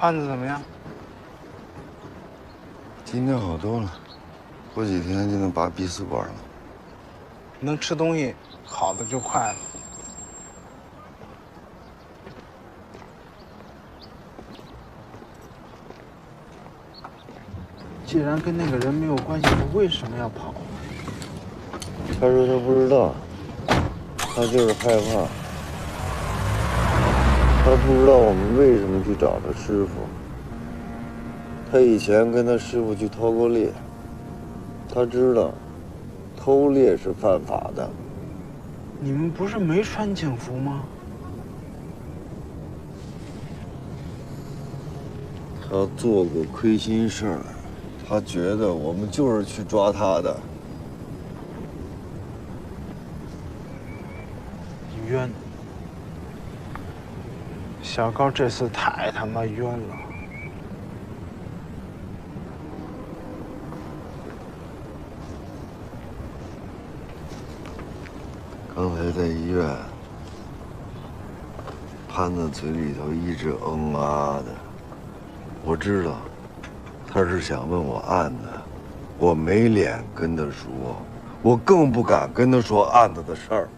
案子怎么样？今天好多了，过几天就能拔鼻饲管了。能吃东西，好的就快了。既然跟那个人没有关系，他为什么要跑？他说他不知道，他就是害怕。他不知道我们为什么去找他师傅。他以前跟他师傅去偷过猎，他知道偷猎是犯法的。你们不是没穿警服吗？他做过亏心事儿，他觉得我们就是去抓他的。冤！小高这次太他妈冤了。刚才在医院，潘子嘴里头一直嗯啊的，我知道，他是想问我案子，我没脸跟他说，我更不敢跟他说案子的事儿。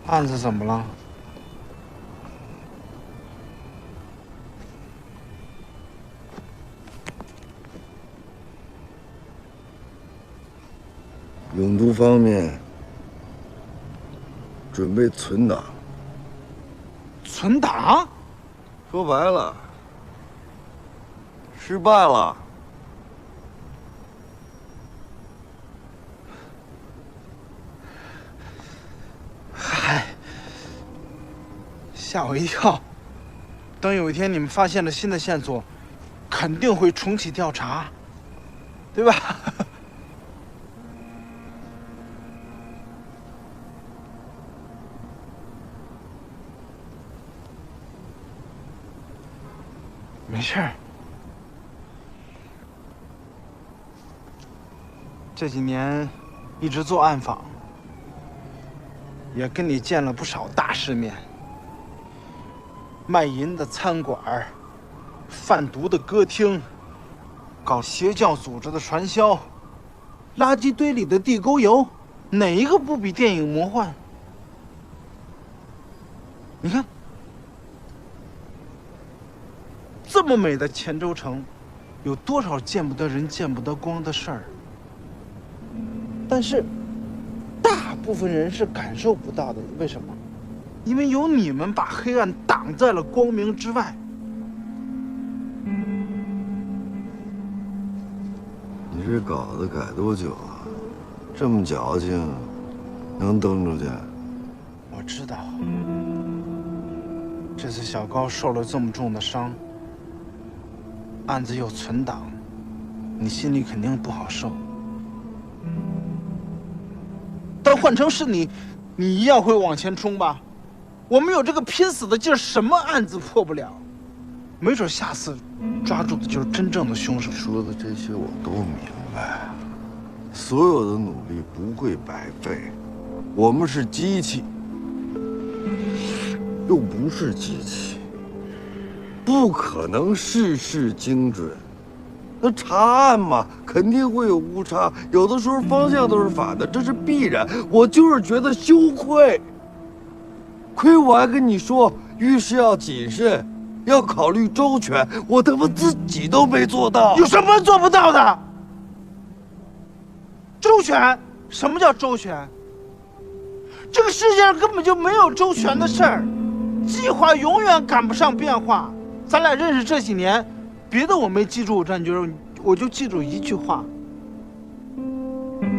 案子怎么了？永都方面准备存档，存档？说白了，失败了。嗨，吓我一跳。等有一天你们发现了新的线索，肯定会重启调查，对吧？没事儿。这几年一直做暗访，也跟你见了不少大世面。卖淫的餐馆，贩毒的歌厅，搞邪教组织的传销，垃圾堆里的地沟油，哪一个不比电影魔幻？你看。这么美的黔州城，有多少见不得人、见不得光的事儿？但是，大部分人是感受不到的。为什么？因为有你们把黑暗挡在了光明之外。你这稿子改多久了？这么矫情，能登出去？我知道，这次小高受了这么重的伤。案子又存档，你心里肯定不好受。但换成是你，你一样会往前冲吧？我们有这个拼死的劲儿，什么案子破不了？没准下次抓住的就是真正的凶手。说的这些我都明白，所有的努力不会白费。我们是机器，又不是机器。不可能事事精准，那查案嘛，肯定会有误差，有的时候方向都是反的，这是必然。我就是觉得羞愧，亏我还跟你说遇事要谨慎，要考虑周全，我他妈自己都没做到。有什么做不到的？周全？什么叫周全？这个世界上根本就没有周全的事儿，计划永远赶不上变化。咱俩认识这几年，别的我没记住，但我就记住一句话：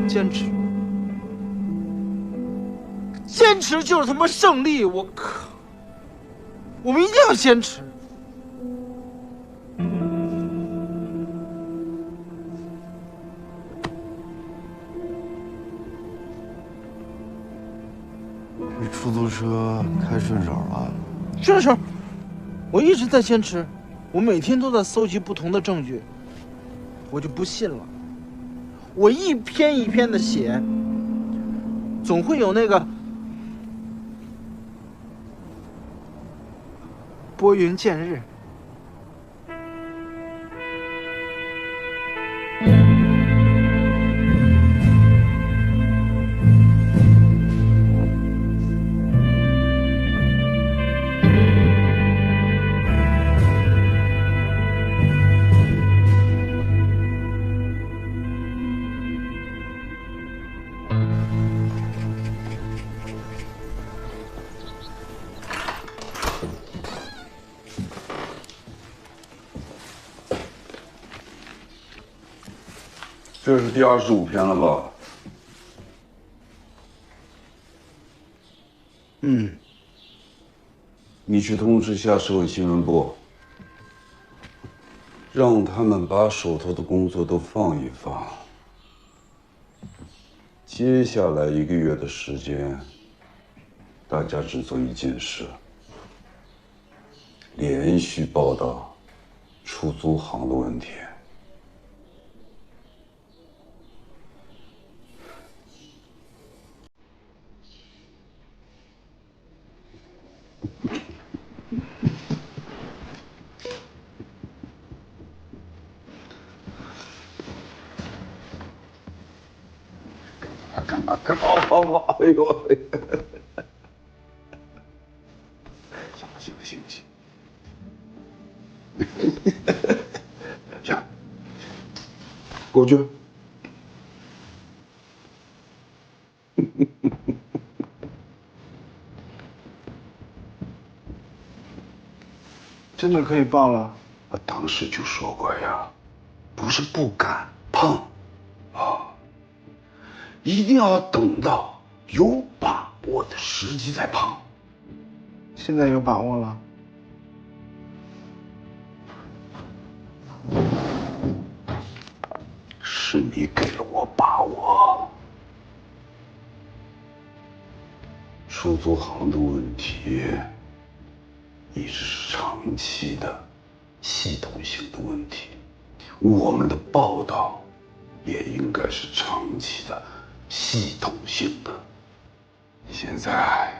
坚持。坚持就是他妈胜利！我靠，我们一定要坚持。这出租车开顺手了？顺手。我一直在坚持，我每天都在搜集不同的证据，我就不信了。我一篇一篇的写，总会有那个拨云见日。这是第25篇了吧？嗯，你去通知下社会新闻部，让他们把手头的工作都放一放。接下来1个月的时间，大家只做一件事：连续报道出租行的问题。干嘛？跑！哎呦！行，行，过去。真的可以报了？我当时就说过呀，不是不敢碰，一定要等到有把握的时机再碰。现在有把握了？是你给了我把握。出租行的问题一直是长期的、系统性的问题，我们的报道也应该是长期的、系统性的。现在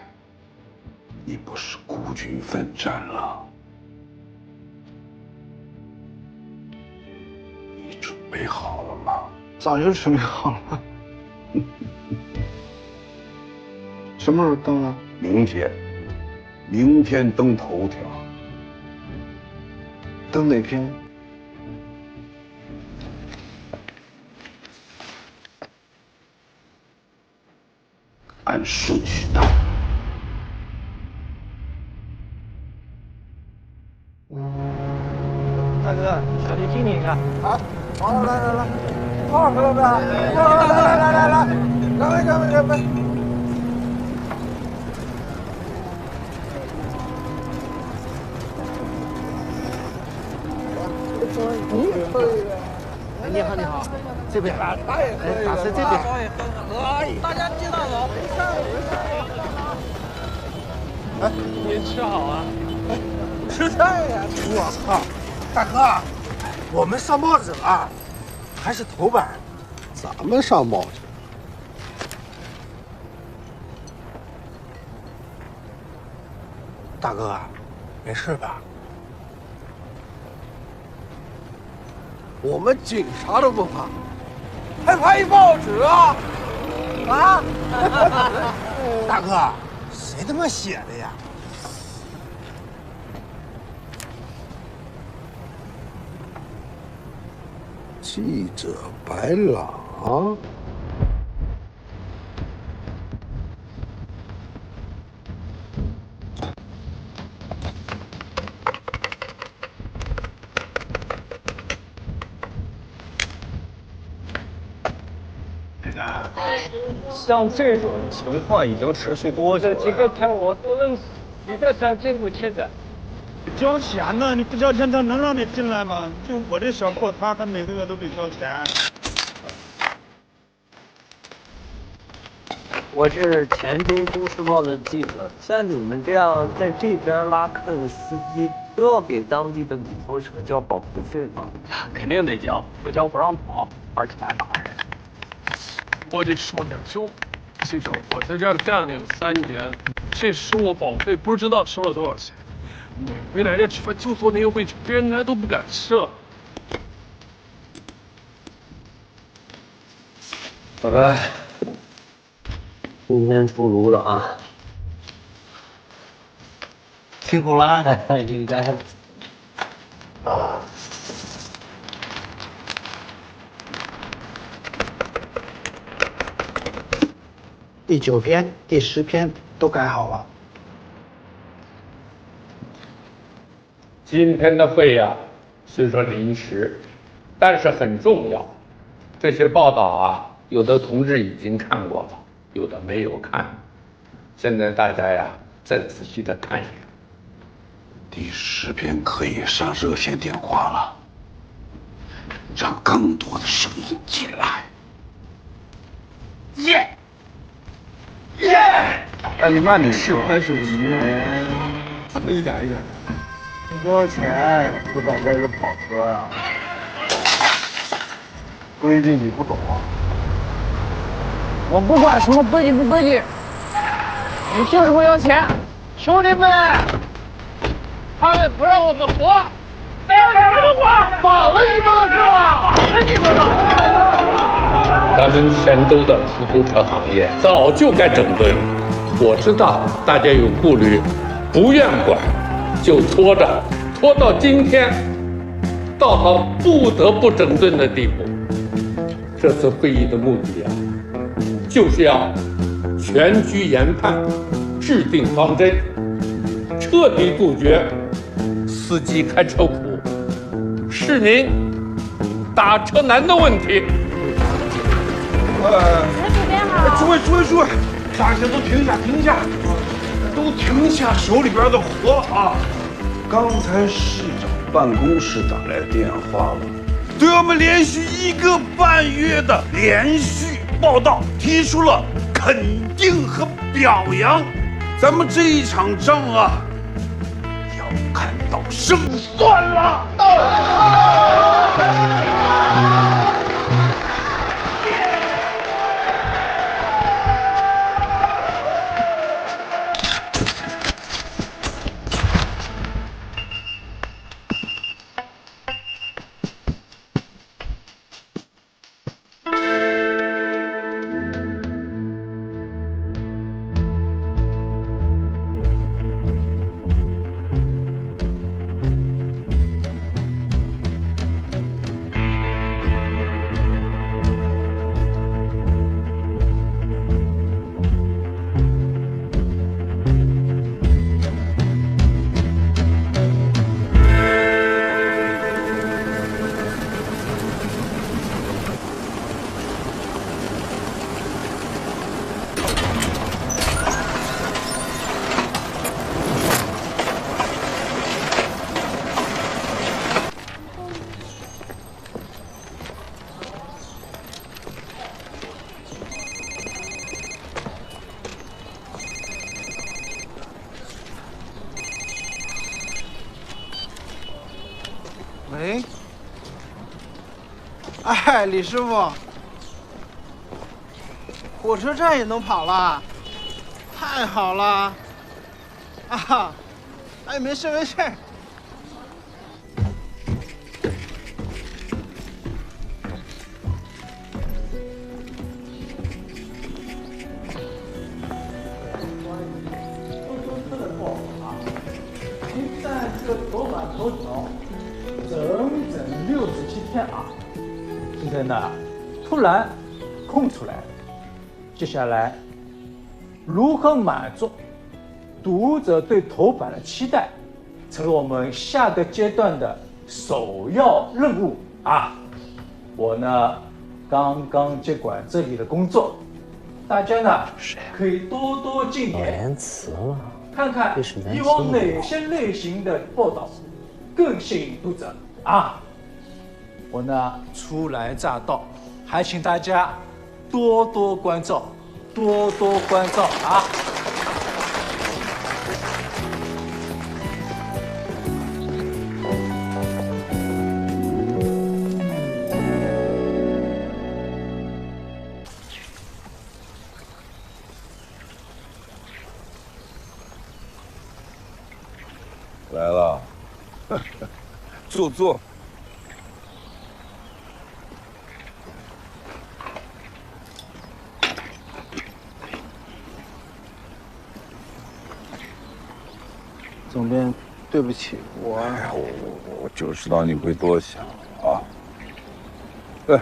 你不是孤军奋战了，你准备好了吗？早就准备好了。什么时候登啊？明天登头条。登哪篇？按顺序登。大哥，小弟听你一个。好，好，来，好，来，干杯！你好，这边，打车这边。大家知道了，哎，您吃好啊！吃菜呀！我操，大哥，我们上报纸了，还是头版。咱们上报纸。大哥，没事吧？我们警察都不怕，还怕一报纸啊？啊！大哥，谁他妈写的呀？记者白朗。像这种情况已经持续多久了？这几个天我都认识，你这才这部帖子。交钱呢？你不交钱，他能让你进来吗？就我这小破摊，他每个月都得交钱。我是前州都市报的记者，像你们这样在这边拉客的司机，都要给当地的旅游社交保护费吗？肯定得交，不交不让跑，而且还打人。我得说两句，记者，我在这儿干了有3年，这收我保费不知道收了多少钱。回来这吃饭就坐那个位置，别人来都不敢吃了。好了，今天出炉了啊！辛苦了。应该。第9篇、第10篇都改好了。今天的会呀，虽说临时，但是很重要。这些报道啊，有的同志已经看过了，有的没有看。现在大家呀，再仔细的看一看。第10篇可以上热线电话了，让更多的声音进来。耶！耶！哎，你慢点说，还是一点一点。多少钱？不敢在这跑车呀？规矩你不懂。我不管什么规矩不规矩，你就是不要钱，兄弟们，他们不让我们活，没有让我们活，绑了你们了是吧？绑了你们了！咱们泉州的出租车行业早就该整顿了。我知道大家有顾虑，不愿管，就拖着，拖到今天，到了不得不整顿的地步。这次会议的目的啊，就是要全局研判，制定方针，彻底杜绝司机开车苦、市民打车难的问题。诸位，大家都停下，都停下手里边的活啊！刚才市长办公室打来电话了，对我们连续1个半月的连续报道提出了肯定和表扬。咱们这一场仗啊，要看到胜算了！喂，哎，李师傅，火车站也能跑了，太好了！啊，哎，没事。一站这头版头条，整67天啊！今天呢，突然空出来了。接下来，如何满足读者对头版的期待，成为我们下个阶段的首要任务啊！我呢，刚刚接管这里的工作，大家呢可以多多进言，言辞了。看看以往哪些类型的报道更吸引读者啊！我呢初来乍到，还请大家多多关照，啊！来了，坐。总编，对不起，我就知道你会多想啊。哎，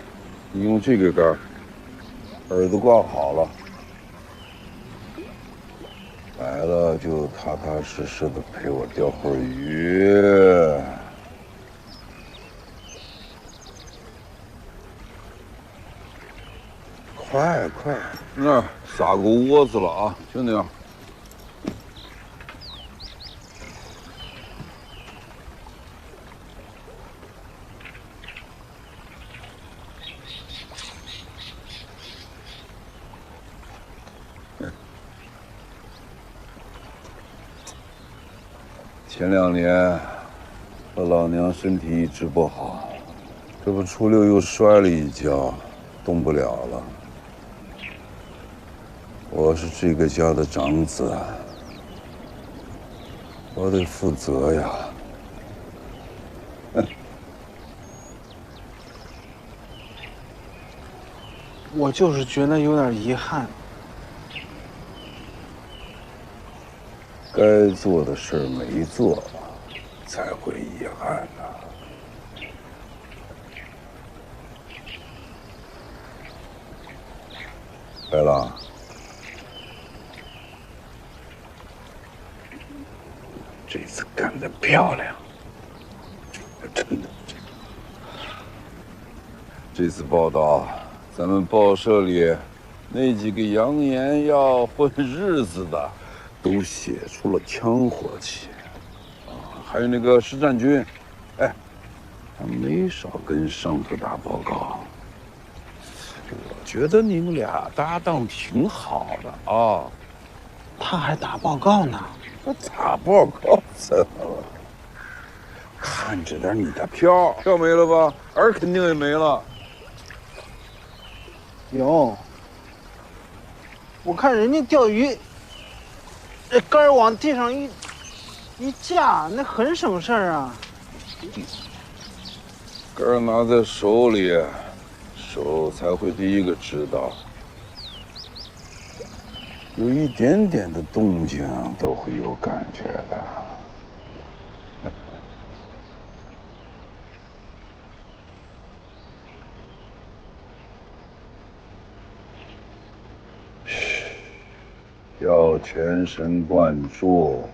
你用这个杆儿，耳朵挂好了，来了就踏踏实实的陪我钓会儿鱼。快，那儿撒个窝子了啊，兄弟。前2年，我老娘身体一直不好，这不初6又摔了一跤，动不了了。我是这个家的长子，我得负责呀。我就是觉得有点遗憾。该做的事儿没做，才会遗憾呢。白狼，这次干得漂亮，真的。这次报道，咱们报社里那几个扬言要混日子的，都写出了枪火气，还有那个实战军，哎，他没少跟上头打报告。我觉得你们俩搭档挺好的啊。他还打报告呢？打报告怎么了？看着点你的票没了吧？饵肯定也没了。有，我看人家钓鱼，这竿儿往地上一架，那很省事儿啊。竿儿拿在手里，手才会第一个知道。有一点点的动静都会有感觉的。要全神贯注，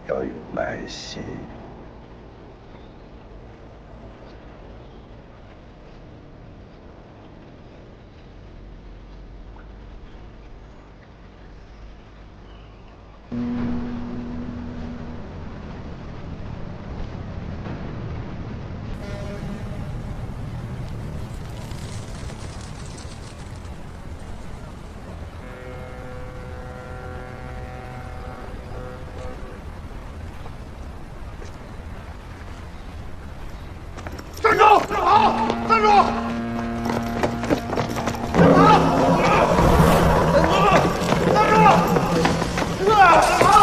要有耐心。站住！站好！站住！站好！站住！站好！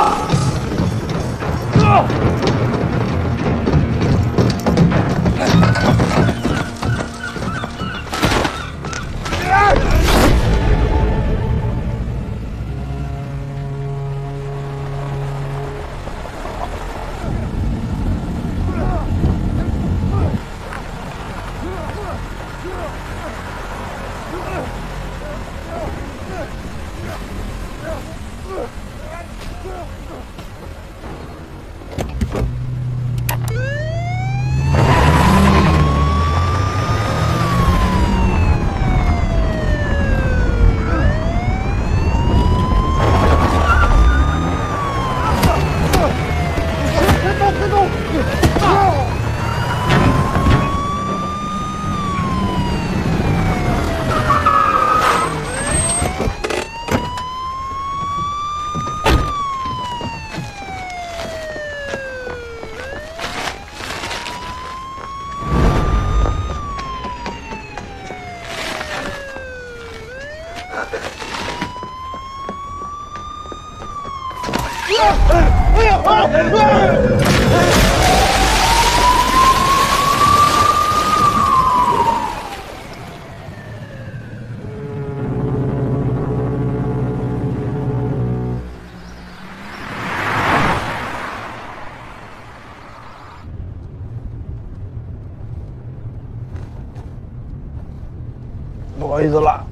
不好意思了。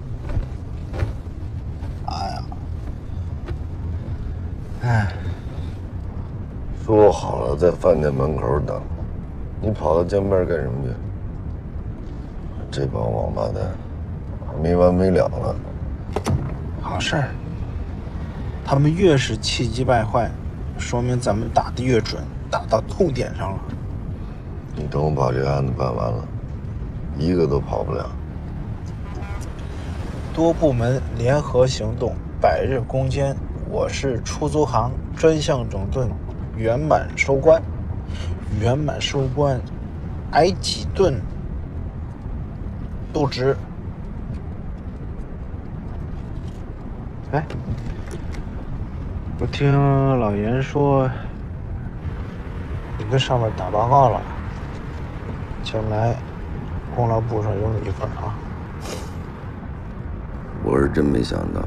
说好了在饭店门口等，你跑到江边干什么去？这帮王八蛋没完没了了。好事儿，他们越是气急败坏，说明咱们打得越准，打到痛点上了。你等我把这个案子办完了，一个都跑不了。多部门联合行动，100日攻坚，我市出租行专项整顿圆满收官。圆满收官，挨几顿都值。哎，我听老严说，你跟上面打报告了，将来功劳簿上有你一份啊。我是真没想到，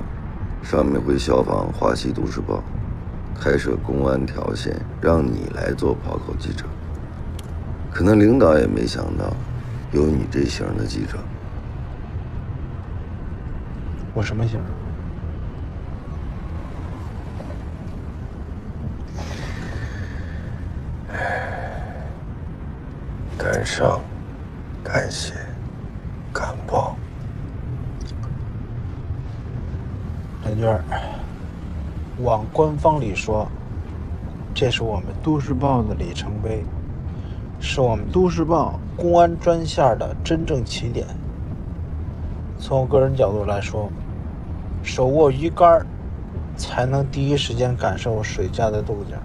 上面会效仿《华西都市报》，开设公安条线，让你来做跑口记者。可能领导也没想到，有你这型的记者。我什么型？敢上，敢写，敢报。陈娟儿，往官方里说，这是我们都市报的里程碑，是我们都市报公安专线的真正起点。从我个人角度来说，手握鱼竿才能第一时间感受水下的动静。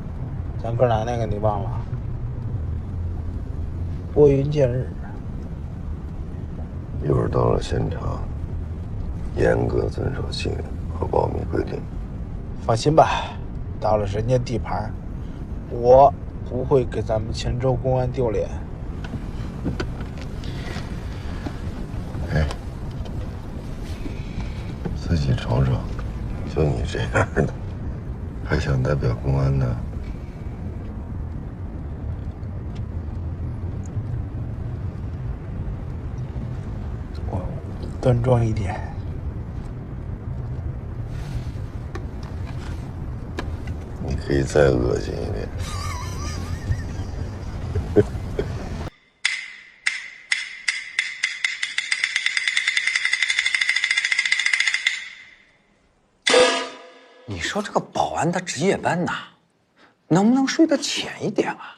咱哥俩那个你忘了？拨云见日。一会儿到了现场，严格遵守信任和保密规定。放心吧，到了人家地盘，我不会给咱们黔州公安丢脸。哎，自己瞅瞅，就你这样的，还想代表公安呢？我端庄一点。你可以再恶心一点。你说这个保安的值夜班呐，能不能睡得浅一点啊？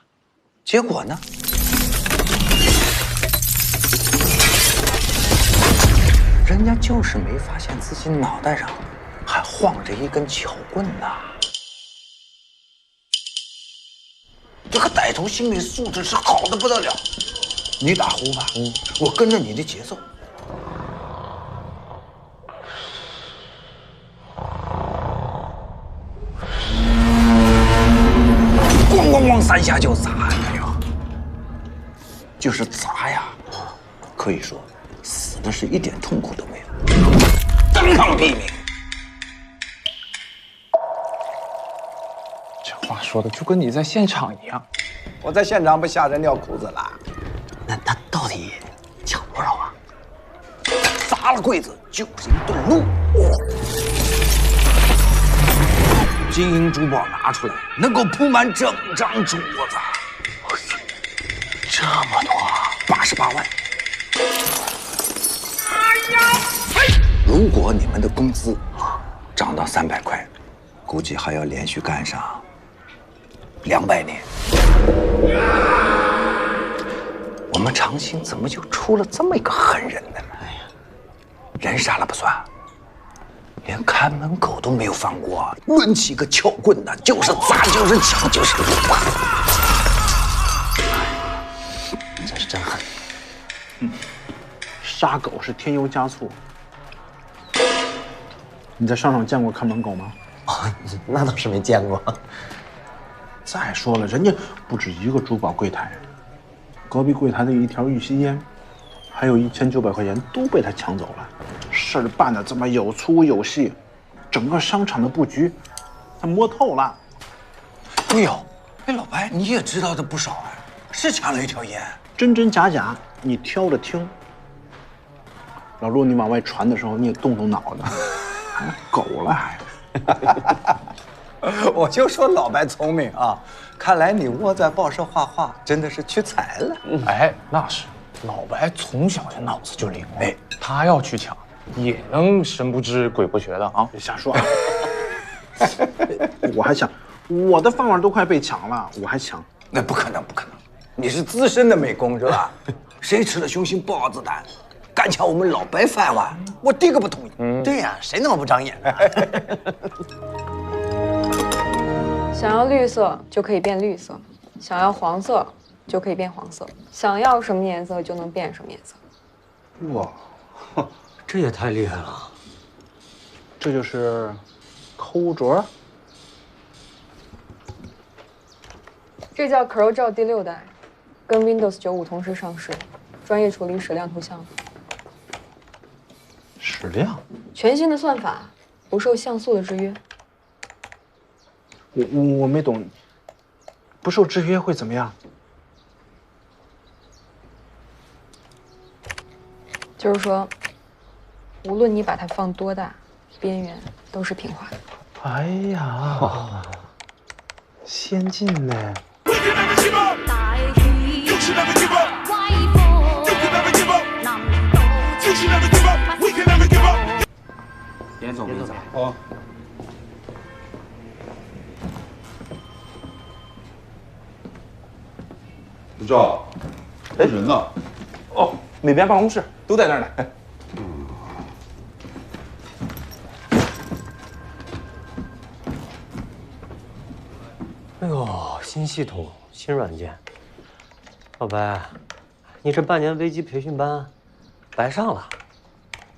结果呢，人家就是没发现自己脑袋上还晃着一根撬棍呢。这个歹徒心理素质是好的不得了。你打呼吧，我跟着你的节奏。咣咣咣3下就砸呀，就是砸呀，可以说死的是一点痛苦都没有，当场毙命。这话说的就跟你在现场一样。我在现场不吓人尿裤子了？那他到底抢多少啊？砸了柜子就是一顿撸。金银珠宝拿出来，能够铺满整张桌子。这么多，88万。如果你们的工资涨到300块，估计还要连续干上200年。我们长兴怎么就出了这么一个狠人呢？哎呀，人杀了不算，连看门狗都没有放过，抡起个撬棍呢，就是砸，就是抢，就是打。这是真狠。杀狗是添油加醋。你在商场见过看门狗吗？哦，那倒是没见过。再说了，人家不止一个珠宝柜台，隔壁柜台的一条玉溪烟，还有1900块钱都被他抢走了。事儿办的这么有粗有细，整个商场的布局，他摸透了。哎呦，哎，老白，你也知道的不少啊，是抢了一条烟，真真假假，你挑着听。老陆，你往外传的时候，你也动动脑子。还狗了还。我就说老白聪明啊，看来你窝在报社画画真的是屈才了。哎，那是，老白从小这脑子就灵活，他要去抢，也能神不知鬼不觉的啊！别瞎说啊！我还想，我的饭碗都快被抢了，我还抢？那不可能，不可能！你是资深的美工是吧？谁吃了雄心豹子胆，敢抢我们老白饭碗，我第一个不同意。对呀，谁那么不长眼呢？想要绿色就可以变绿色，想要黄色就可以变黄色，想要什么颜色就能变什么颜色。哇，这也太厉害了！这就是抠镯。这叫 CorelDRAW 第6代，跟 Windows 95同时上市，专业处理矢量图像。矢量？全新的算法，不受像素的制约。我没懂，不受制约会怎么样？就是说，无论你把它放多大，边缘都是平滑的。哎呀，先进呢！严总，严总，哦。刘照，哎，人呢？哦，那边办公室都在那儿呢。哎呦，新系统，新软件，老白，你这半年危机培训班白上了。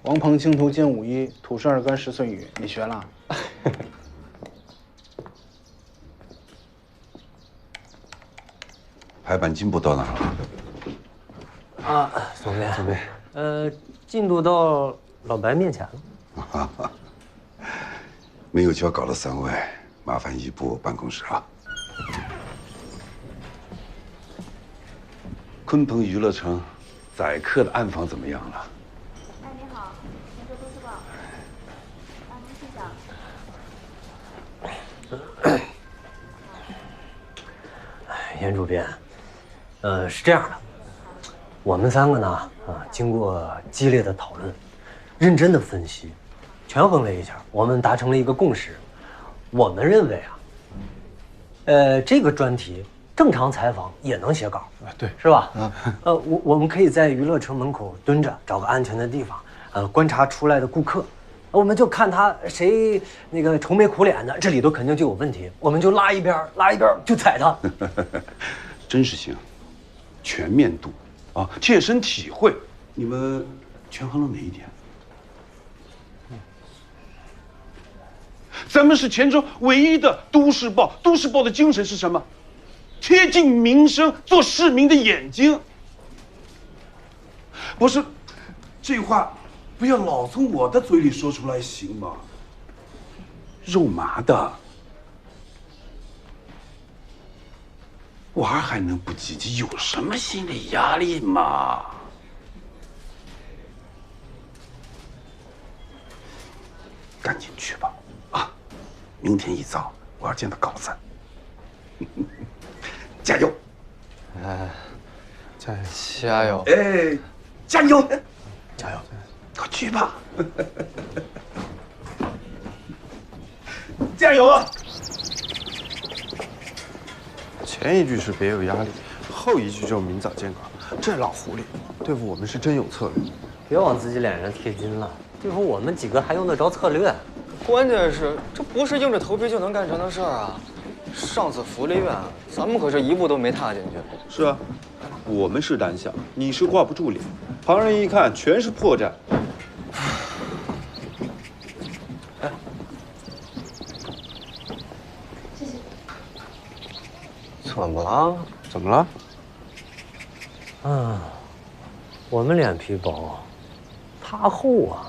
王鹏精图剑51，土生二干10岁语，你学了？排版进步到哪儿了？啊，总编，进度到老白面前了。没有交稿的3位，麻烦移步办公室啊。鲲鹏娱乐城宰客的暗访怎么样了？哎，你好，先说都市报。您请讲。严主编，是这样的，我们3个呢，经过激烈的讨论，认真的分析，权衡了一下，我们达成了一个共识。我们认为啊，这个专题正常采访也能写稿，对，是吧？我们可以在娱乐城门口蹲着，找个安全的地方，观察出来的顾客，我们就看他谁那个愁眉苦脸的，这里头肯定就有问题，我们就拉一边就踩他。真实性、全面度啊，切身体会，你们权衡了哪一点？咱们是黔州唯一的都市报，都市报的精神是什么？贴近民生，做市民的眼睛。不是，这话不要老从我的嘴里说出来，行吗？肉麻的。娃儿还能不积极？有什么心理压力嘛？赶紧去吧，啊！明天一早我要见到稿子。加油！加油！哎，加油！加油！快去吧！加油啊！前一句是别有压力，后一句就明早见稿。这老狐狸对付我们是真有策略。别往自己脸上贴金了，对付我们几个还用得着策略？关键是这不是硬着头皮就能干成的事儿啊！上次福利院，咱们可是一步都没踏进去。是啊，我们是胆小，你是挂不住脸，旁人一看全是破绽。怎么了？怎么了？啊，我们脸皮薄，他厚啊。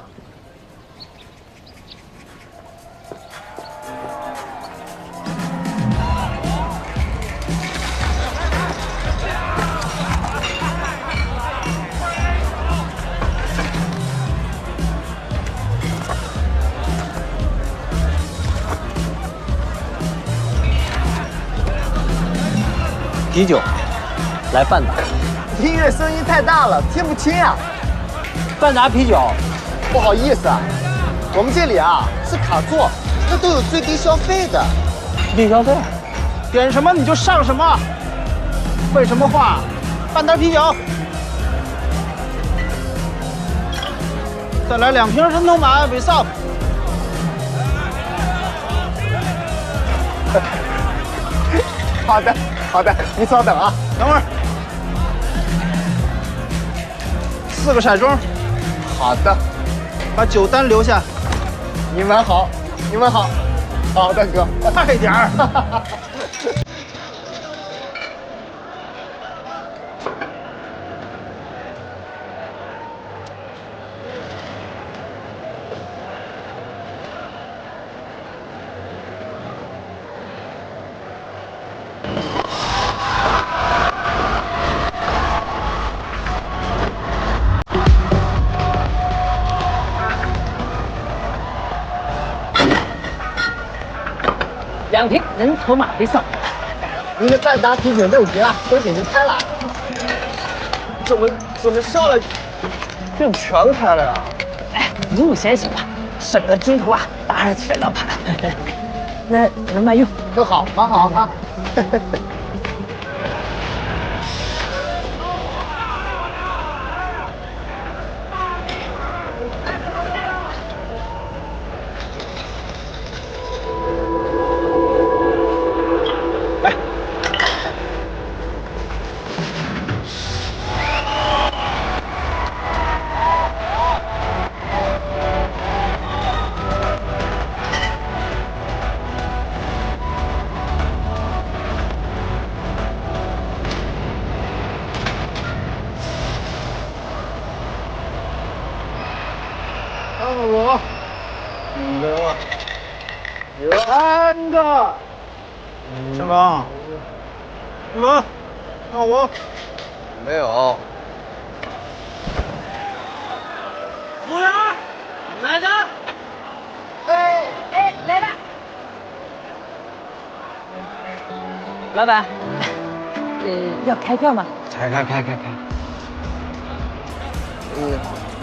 啤酒，来半打。音乐声音太大了，听不清啊。半打啤酒。不好意思啊，我们这里啊是卡座，这都有最低消费的。最低消费？点什么你就上什么。废什么话？半打啤酒。再来2瓶人头马北少。好的，好的，你稍等啊。等会儿。4个骰盅。好的。把酒单留下。你们好，你们好。好的，哥。快点儿。2瓶人头马肥少，您的半打啤酒6瓶啊，都给您开了。怎么上来就全开了呀？哎，1路先行吧，省得中途啊打扰全老板。那慢用，都好，蛮好啊。我5个，3个，小刚，小刚，看我，没有。服务员，来着。哎，来了。老板，要开票吗？开。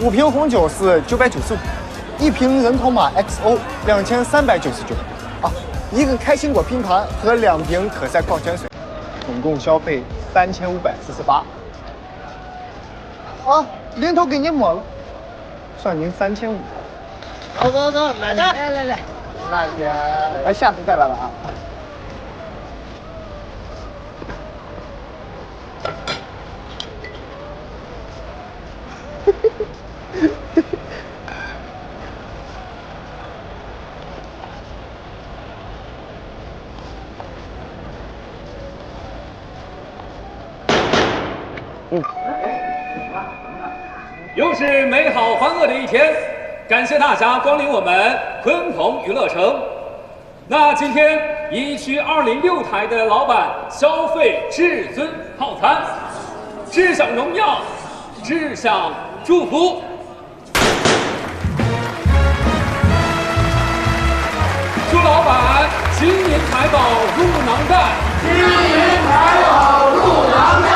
5瓶红酒是995，1瓶人头马 XO 2399啊，1个开心果拼盘和2瓶可赛矿泉水，总共消费3548。啊，零头给您抹了，算您3500。走，来，那先，下次再来了啊。又是美好欢乐的一天，感谢大家光临我们鲲鹏娱乐城。那今天一区206台的老板消费至尊套餐，志享荣耀，志享祝福。祝老板金银财宝入囊袋，金银财宝入囊袋，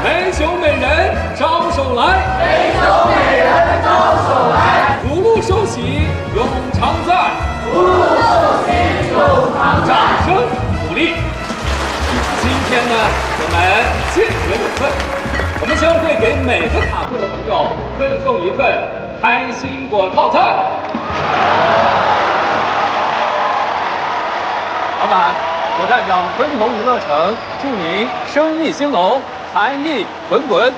美酒美人招手来，美酒美人招手来，福禄寿喜永常在，福禄寿喜永常在，掌声鼓励。今天呢，我们见者有份，我们将会给每个卡座的朋友赠送一份开心果套餐。老板，我代表鲲鹏娱乐城祝您生意兴隆，财艺滚滚。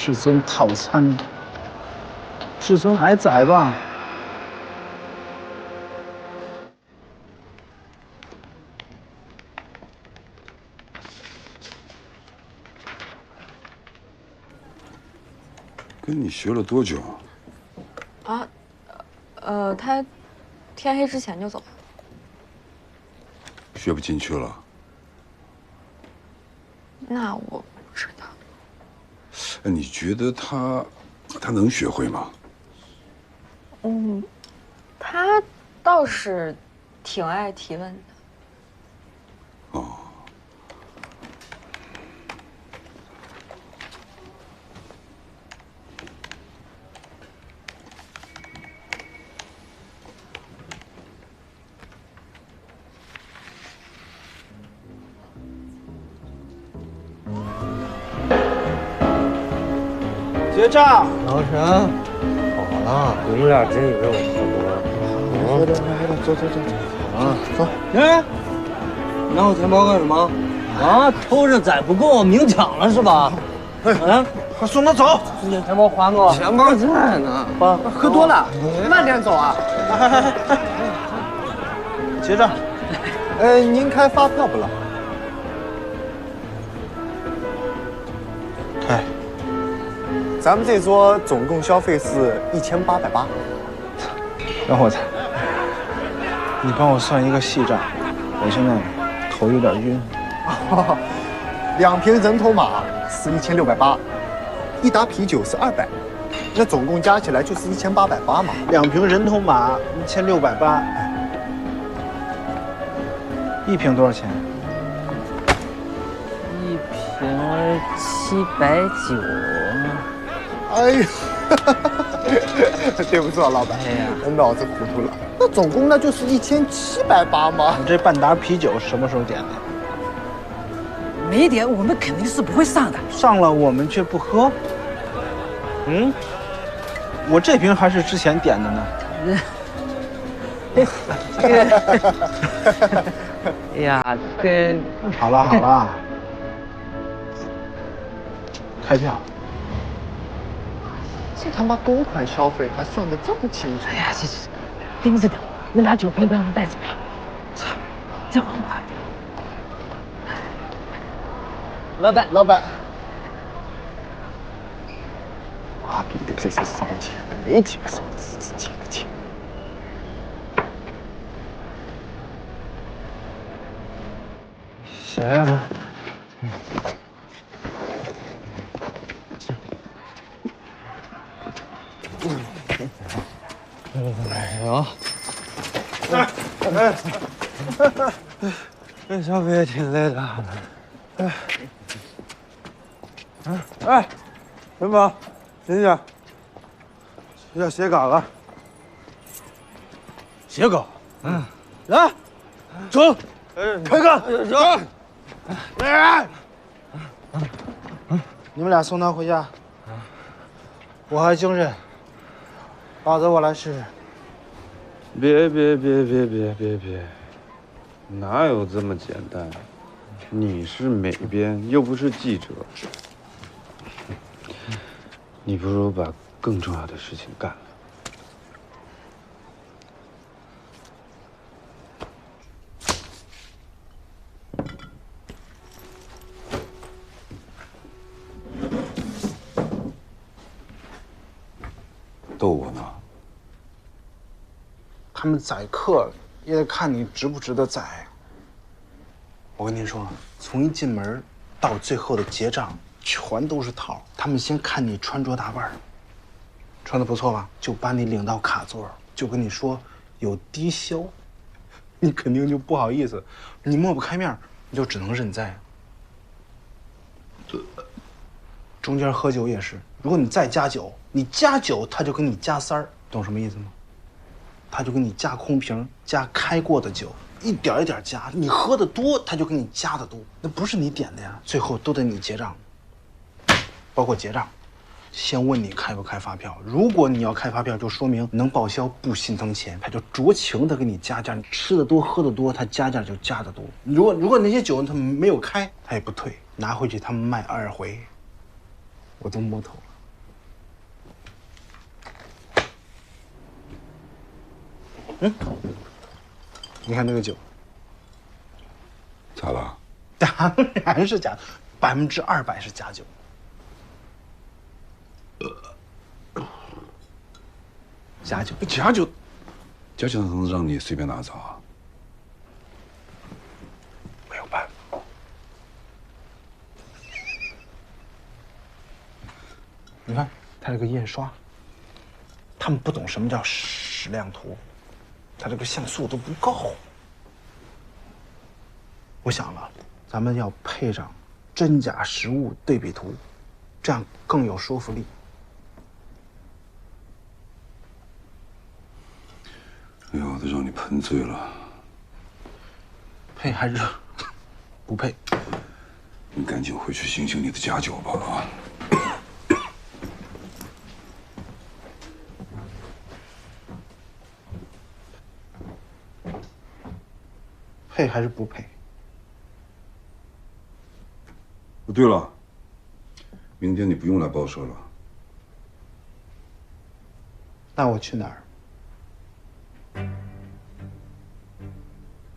至尊套餐，至尊还在吧？跟你学了多久啊？他天黑之前就走了。学不进去了？那我不知道。你觉得他能学会吗？嗯，他倒是挺爱提问的。哦。结账。老沈，好了，你们俩真以为我喝多了？喝点，走。啊，走。哎，拿我钱包干什么？啊，偷着宰不够，明抢了是吧？啊，快送他走！钱包还我。钱包在呢。喝多了，慢点走啊。结账。您开发票不了？开。咱们这桌总共消费是1880。小伙子，你帮我算一个细账，我现在头有点晕。2瓶人头马是1680，一打啤酒是200，那总共加起来就是1880嘛。 2瓶人头马1680，一瓶多少钱？一瓶790。哎呀，对不住啊，老板，脑子糊涂了。那总共那就是1780嘛。你这半打啤酒什么时候点的？没点，我们肯定是不会上的。上了我们却不喝。嗯，我这瓶还是之前点的呢。哎呀，这好了，开票。这他妈公款消费还算得这么清楚？哎呀，盯着点，那俩酒杯不让带走。操，这王八！老板，妈逼的，这是烧钱，没几个烧自己的钱。谁呀？哎呦，这消费也挺累的。元宝，醒醒，要写稿了。写稿？来，走，开干，走。来，你们俩送他回家，我还精神，包子我来试试。别，哪有这么简单？你是美编，又不是记者，你不如把更重要的事情干了。逗我呢？他们宰客也得看你值不值得宰。我跟您说，从一进门到最后的结账，全都是套。他们先看你穿着打扮，穿的不错吧，就把你领到卡座，就跟你说有低消，你肯定就不好意思，你抹不开面，你就只能认栽。中间喝酒也是，如果你再加酒，你加酒他就给你加3儿，懂什么意思吗？他就给你加空瓶，加开过的酒，一点一点加。你喝的多，他就给你加的多，那不是你点的呀，最后都得你结账。包括结账，先问你开不开发票。如果你要开发票，就说明能报销，不心疼钱，他就酌情的给你加价。你吃的多喝的多，他加价就加的多。如果那些酒他没有开，他也不退，拿回去他们卖2回，我都摸透了。你看这个酒，咋了？当然是假，200%是假酒。假酒，假酒，假酒能让你随便拿走啊？没有办法。你看他这个印刷，他们不懂什么叫矢量图，他这个像素都不够。我想了，咱们要配上真假实物对比图，这样更有说服力。哎呦，都让你喷醉了。配还是不配？你赶紧回去醒醒你的假酒吧啊！配还是不配？哦，对了，明天你不用来报社了。那我去哪儿？